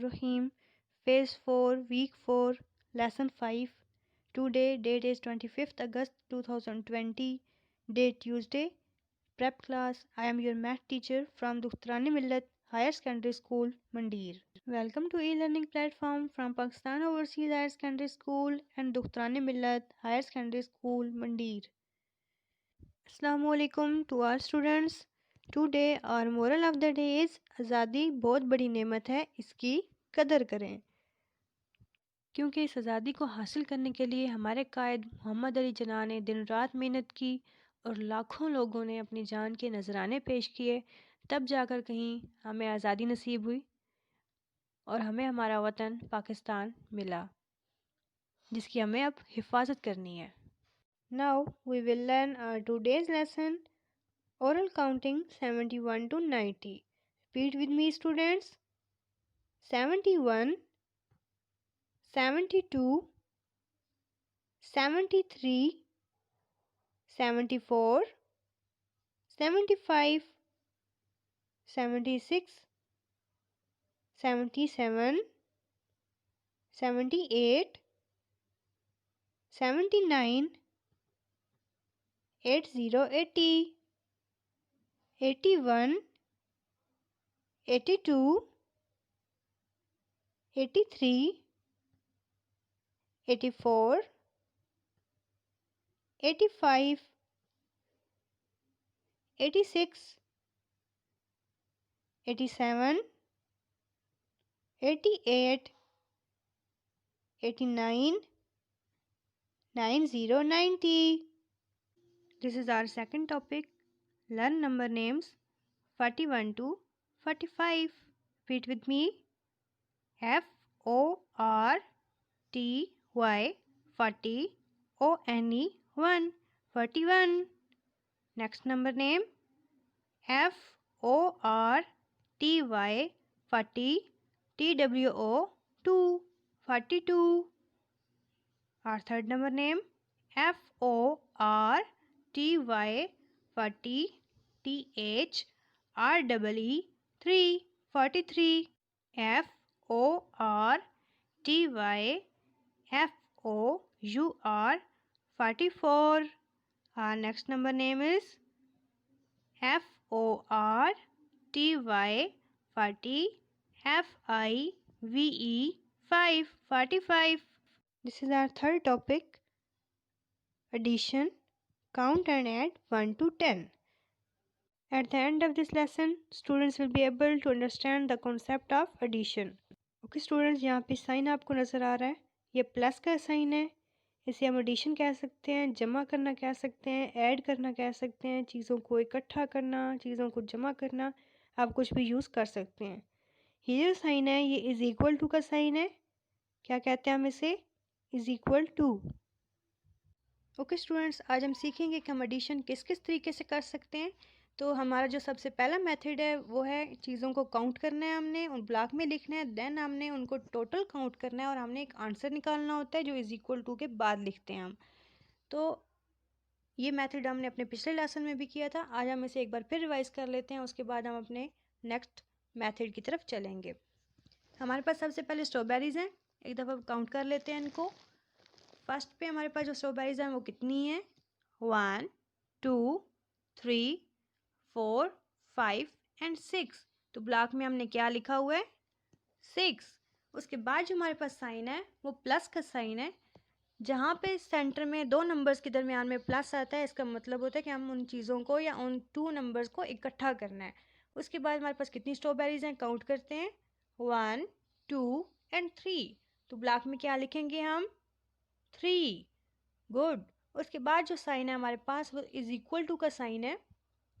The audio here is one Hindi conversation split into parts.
Bismillahirrahmanirrahim. Phase 4, Week 4, Lesson 5. Today, date is 25th August 2020. Date Tuesday. Prep class. I am your math teacher from Dukhrani Millat Higher Secondary School, Mandir. Welcome to e-learning platform from Pakistan Overseas Higher Secondary School and Dukhrani Millat Higher Secondary School, Mandir. Assalamu alaikum to all students. Today our moral of the day is आज़ादी बहुत बड़ी नेमत है, इसकी कदर करें। क्योंकि इस आज़ादी को हासिल करने के लिए हमारे कायद मोहम्मद अली जिन्ना ने दिन रात मेहनत की और लाखों लोगों ने अपनी जान के नजराने पेश किए, तब जाकर कहीं हमें आज़ादी नसीब हुई और हमें हमारा वतन पाकिस्तान मिला, जिसकी हमें अब हिफाजत करनी है। Now we will learn our today's lesson. Oral counting 71 to 90. Repeat with me, students. 71, 72, 73, 74, 75, 76, 77, 78, 79, 80, 80, 81, 82, 83, 84, 85, 86, 87, 88, 89, 90, 90. This is our second topic. Learn number names 41 to 45. Repeat with me. FORTY 40 ONE 1 41. Next number name FORTY 40 TWO 2 42. Our third number name FORTY 40 THREE 3 43. FORTY FOUR 44. Our next number name is FORTY 40 FIVE 5 45. This is our third topic, addition. Count and add 1 to 10. At the end of this lesson, students will be able to understand the concept of addition. Okay students, यहाँ पे साइन आपको नज़र आ रहा है, ये प्लस का साइन है, इसे हम एडिशन कह सकते हैं, जमा करना कह सकते हैं, ऐड करना कह सकते हैं, चीज़ों को इकट्ठा करना, चीज़ों को जमा करना, आप कुछ भी यूज़ कर सकते हैं। ये जो साइन है, ये इज़ इक्वल टू का साइन है, क्या कहते हैं हम इसे, is equal to. Okay students, आज हम सीखेंगे कि हम एडिशन किस किस तरीके से कर सकते हैं। तो हमारा जो सबसे पहला मेथड है वो है चीज़ों को काउंट करना है, हमने उन ब्लॉक में लिखना है, देन हमने उनको टोटल काउंट करना है और हमने एक आंसर निकालना होता है जो इज़ इक्वल टू के बाद लिखते हैं हम। तो ये मेथड हमने अपने पिछले लेसन में भी किया था, आज हम इसे एक बार फिर रिवाइज़ कर लेते हैं, उसके बाद हम अपने नेक्स्ट मेथड की तरफ चलेंगे। हमारे पास सबसे पहले स्ट्रॉबेरीज़ हैं, एक दफ़ा काउंट कर लेते हैं इनको। फर्स्ट पे हमारे पास जो स्ट्रॉबेरीज़ हैं वो कितनी हैं, 1 2 3 4 5 एंड 6। तो ब्लॉक में हमने क्या लिखा हुआ है, 6। उसके बाद जो हमारे पास साइन है वो प्लस का साइन है, जहाँ पे सेंटर में दो नंबर्स के दरमियान में प्लस आता है, इसका मतलब होता है कि हम उन चीज़ों को या उन 2 नंबर्स को इकट्ठा करना है। उसके बाद हमारे पास कितनी स्ट्रॉबेरीज़ हैं, काउंट करते हैं, 1 2 एंड 3। तो ब्लॉक में क्या लिखेंगे हम, 3। गुड। उसके बाद जो साइन है हमारे पास वो इज़ इक्वल टू का साइन है।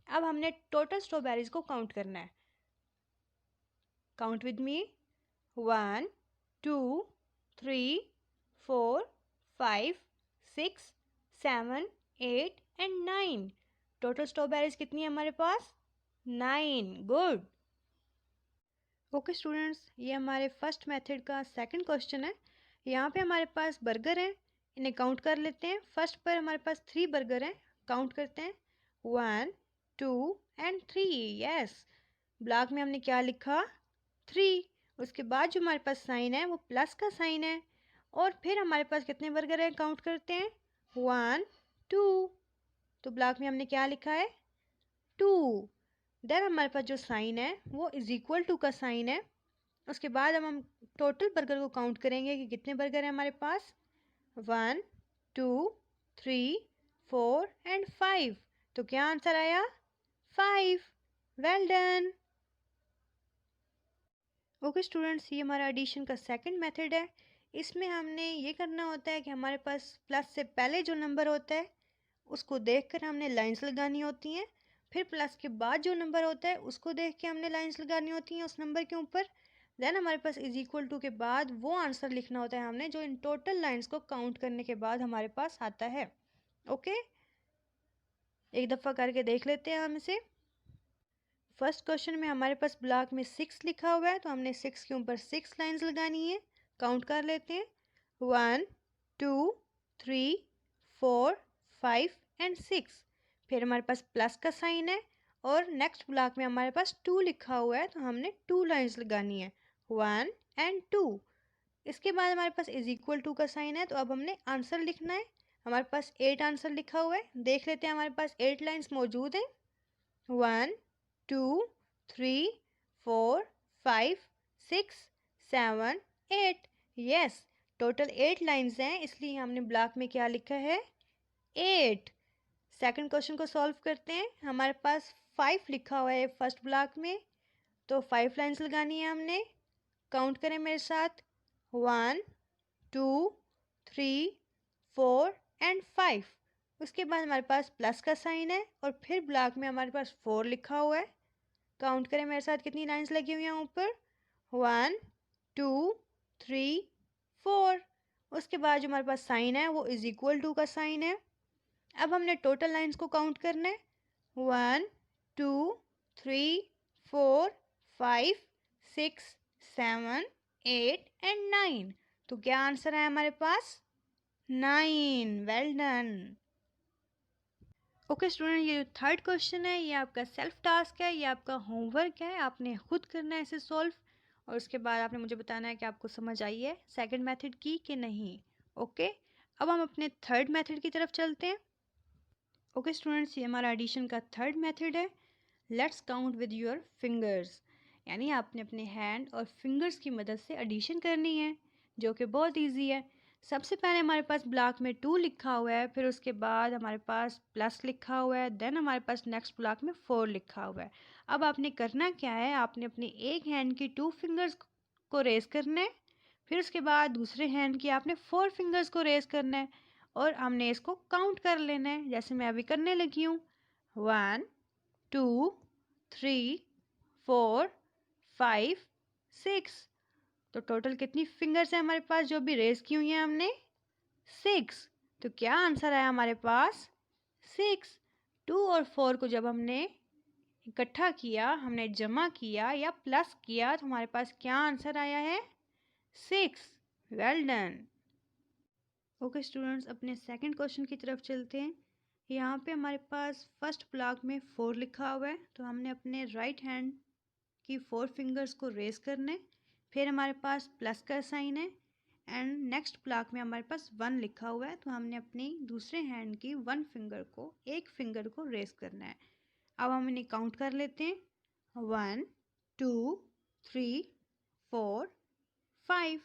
अब हमने टोटल स्ट्रॉबेरीज को काउंट करना है, count with me, 1 2 3 4 5 6 7 8 and 9। Total strawberries कितनी है हमारे पास, 9। गुड। ओके स्टूडेंट्स, ये हमारे फर्स्ट मेथड का सेकंड क्वेश्चन है। यहाँ पे हमारे पास बर्गर हैं, इन्हें काउंट कर लेते हैं। फर्स्ट पर हमारे पास 3 बर्गर हैं, काउंट करते हैं, 1 2 एंड 3। यस, ब्लॉक में हमने क्या लिखा, 3। उसके बाद जो हमारे पास साइन है वो प्लस का साइन है, और फिर हमारे पास कितने बर्गर हैं काउंट करते हैं, 1 2। तो ब्लॉक में हमने क्या लिखा है, 2। देन हमारे पास जो साइन है वो इज इक्वल टू का साइन है। उसके बाद हम टोटल बर्गर को काउंट करेंगे कि कितने बर्गर हैं हमारे पास, 1 2 3 4 एंड 5। तो क्या आंसर आया, 5। Well done. ओके स्टूडेंट्स, ये हमारा एडिशन का सेकंड मेथड है। इसमें हमने ये करना होता है कि हमारे पास प्लस से पहले जो नंबर होता है उसको देखकर हमने लाइंस लगानी होती हैं, फिर प्लस के बाद जो नंबर होता है उसको देख के हमने लाइंस लगानी होती हैं उस नंबर के ऊपर। देन हमारे पास इज इक्वल टू के बाद वो आंसर लिखना होता है हमने जो इन टोटल लाइंस को काउंट करने के बाद हमारे पास आता है। ओके, एक दफ़ा करके देख लेते हैं हम इसे। फर्स्ट क्वेश्चन में हमारे पास ब्लॉक में 6 लिखा हुआ है, तो हमने 6 के ऊपर 6 लाइंस लगानी है। काउंट कर लेते हैं, 1 2 3 4 5 एंड 6। फिर हमारे पास प्लस का साइन है, और नेक्स्ट ब्लॉक में हमारे पास 2 लिखा हुआ है, तो हमने 2 लाइंस लगानी है, 1 एंड 2। इसके बाद हमारे पास इज इक्वल टू का साइन है, तो अब हमने आंसर लिखना है। हमारे पास 8 आंसर लिखा हुआ है, देख लेते हैं हमारे पास 8 लाइंस मौजूद हैं, 1 2 3 4 5 6 7 8। यस, टोटल 8 लाइंस हैं, इसलिए हमने ब्लॉक में क्या लिखा है, 8। सेकंड क्वेश्चन को सॉल्व करते हैं। हमारे पास 5 लिखा हुआ है फर्स्ट ब्लॉक में, तो 5 लाइंस लगानी है हमने। काउंट करें मेरे साथ, 1 2 3 4 एंड 5। उसके बाद हमारे पास प्लस का साइन है, और फिर ब्लॉक में हमारे पास 4 लिखा हुआ है। काउंट करें मेरे साथ कितनी लाइंस लगी हुई हैं ऊपर, 1 2 3 4। उसके बाद जो हमारे पास साइन है वो इज इक्वल टू का साइन है। अब हमने टोटल लाइंस को काउंट करना है, 1 2 3 4 5 6 7 8 एंड 9। तो क्या आंसर है हमारे पास, 9। Well done. ओके स्टूडेंट, ये जो थर्ड क्वेश्चन है ये आपका सेल्फ टास्क है, ये आपका होमवर्क है, आपने खुद करना है इसे सॉल्व, और उसके बाद आपने मुझे बताना है कि आपको समझ आई है सेकंड मेथड की कि नहीं। ओके, अब हम अपने थर्ड मेथड की तरफ चलते हैं। ओके स्टूडेंट्स, ये हमारा एडिशन का थर्ड मेथड है। Let's count with your fingers, यानी आपने अपने हैंड और फिंगर्स की मदद से एडिशन करनी है, जो कि बहुत ईजी है। सबसे पहले हमारे पास ब्लॉक में 2 लिखा हुआ है, फिर उसके बाद हमारे पास प्लस लिखा हुआ है, देन हमारे पास नेक्स्ट ब्लॉक में 4 लिखा हुआ है। अब आपने करना क्या है, आपने अपने एक हैंड की 2 फिंगर्स को रेस करना है, फिर उसके बाद दूसरे हैंड की आपने 4 फिंगर्स को रेस करना है, और हमने इसको काउंट कर लेना है जैसे मैं अभी करने लगी हूँ, 1 2 3 4 5 6। तो टोटल कितनी फिंगर्स हैं हमारे पास जो भी रेस की हुई हैं हमने, 6। तो क्या आंसर आया हमारे पास, 6। 2 और 4 को जब हमने इकट्ठा किया, हमने जमा किया या प्लस किया, तो हमारे पास क्या आंसर आया है, 6। Well done. ओके स्टूडेंट्स, अपने सेकंड क्वेश्चन की तरफ चलते हैं। यहाँ पे हमारे पास फर्स्ट ब्लॉक में 4 लिखा हुआ है, तो हमने अपने राइट हैंड की 4 फिंगर्स को रेस करना है, फिर हमारे पास प्लस का साइन है, एंड नेक्स्ट ब्लॉक में हमारे पास 1 लिखा हुआ है, तो हमने अपनी दूसरे हैंड की एक फिंगर को रेस करना है। अब हम इन्हें काउंट कर लेते हैं, 1 2 3 4 5।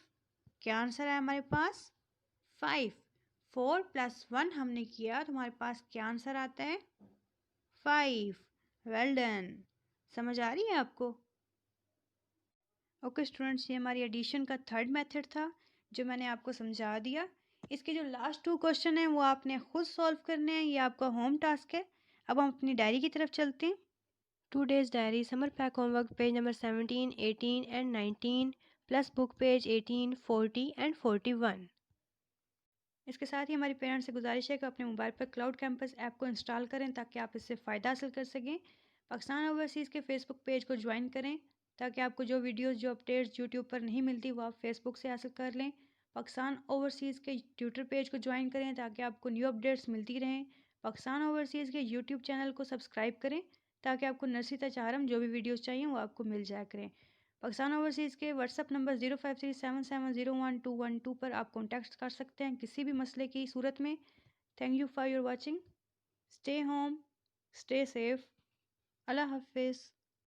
क्या आंसर है हमारे पास, 5। 4 + 1 हमने किया, तो हमारे पास क्या आंसर आता है, 5। Well done. समझ आ रही है आपको। ओके स्टूडेंट्स, ये हमारी एडिशन का थर्ड मेथड था जो मैंने आपको समझा दिया। इसके जो लास्ट 2 क्वेश्चन हैं वो आपने खुद सॉल्व करने हैं, ये आपका होम टास्क है। अब हम अपनी डायरी की तरफ चलते हैं। 2 days diary summer pack homework page number 17 18 and 19 plus book page 18 40 and 41। इसके साथ ही हमारी पेरेंट्स से गुजारिश है कि अपने मोबाइल पर क्लाउड कैंपस ऐप को इंस्टॉल करें ताकि आप इससे फ़ायदा हासिल कर सकें। पाकिस्तान ओवरसीज़ के फेसबुक पेज को ज्वाइन करें ताकि आपको जो वीडियोस जो अपडेट्स यूट्यूब पर नहीं मिलती वो आप फेसबुक से हासिल कर लें। पाकिस्तान ओवरसीज़ के ट्विटर पेज को ज्वाइन करें ताकि आपको न्यू अपडेट्स मिलती रहें। पाकिस्तान ओवरसीज़ के यूट्यूब चैनल को सब्सक्राइब करें ताकि आपको नर्सरी तक चारम जो भी वीडियोज़ चाहिए वो आपको मिल जाया करें। पाकिस्तान ओवरसीज़ के व्हाट्सअप नंबर 0537701212 पर आप कॉन्टैक्ट कर सकते हैं किसी भी मसले की सूरत में। Thank you for your watching. Stay home, stay safe. अल्लाह हाफिज़।